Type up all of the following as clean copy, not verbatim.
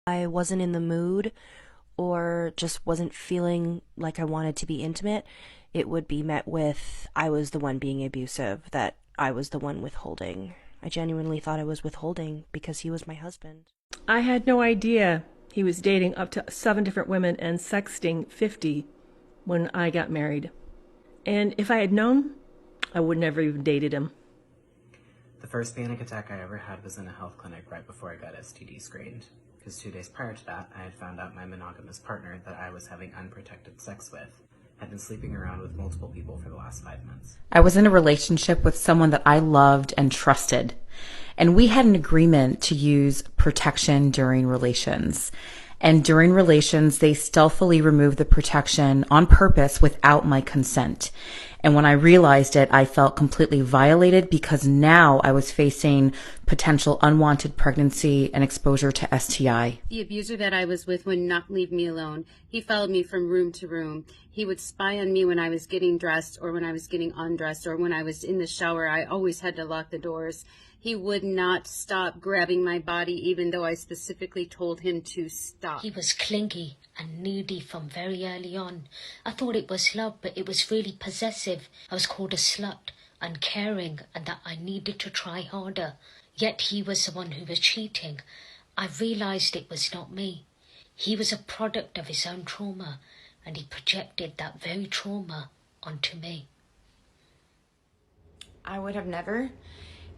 I wasn't in the mood or just wasn't feeling like I wanted to be intimate, it would be met with I was the one being abusive, that I was the one withholding. I genuinely thought I was withholding because he was my husband. I had no idea he was dating up to 7 different women and sexting 50 when I got married. And if I had known, I would never even dated him. The first panic attack I ever had was in a health clinic right before I got STD screened, because 2 days prior to that, I had found out my monogamous partner that I was having unprotected sex with had been sleeping around with multiple people for the last 5 months. I was in a relationship with someone that I loved and trusted, and we had an agreement to use protection during relations. And during relations, they stealthily removed the protection on purpose without my consent. And when I realized it, I felt completely violated because now I was facing potential unwanted pregnancy and exposure to STI. The abuser that I was with would not leave me alone. He followed me from room to room. He would spy on me when I was getting dressed or when I was getting undressed or when I was in the shower. I always had to lock the doors. He would not stop grabbing my body even though I specifically told him to stop. He was clingy and needy from very early on. I thought it was love, but it was really possessive. I was called a slut, uncaring, and that I needed to try harder. Yet he was the one who was cheating. I realized it was not me. He was a product of his own trauma, and he projected that very trauma onto me. I would have never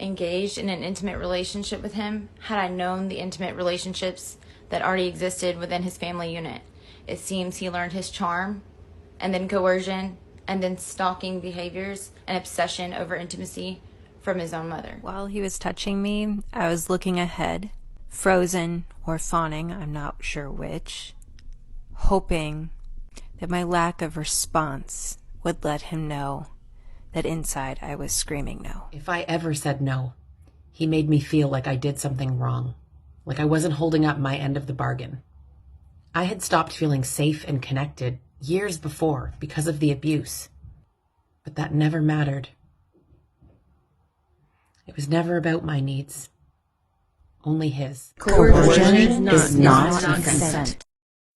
engaged in an intimate relationship with him had I known the intimate relationships that already existed within his family unit. It seems he learned his charm, and then coercion, and then stalking behaviors and obsession over intimacy from his own mother. While he was touching me, I was looking ahead, frozen or fawning, I'm not sure which, hoping that my lack of response would let him know that inside I was screaming no. If I ever said no, he made me feel like I did something wrong, like I wasn't holding up my end of the bargain. I had stopped feeling safe and connected years before because of the abuse, but that never mattered. It was never about my needs, only his. Coercion is not consent.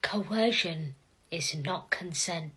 Coercion is not consent.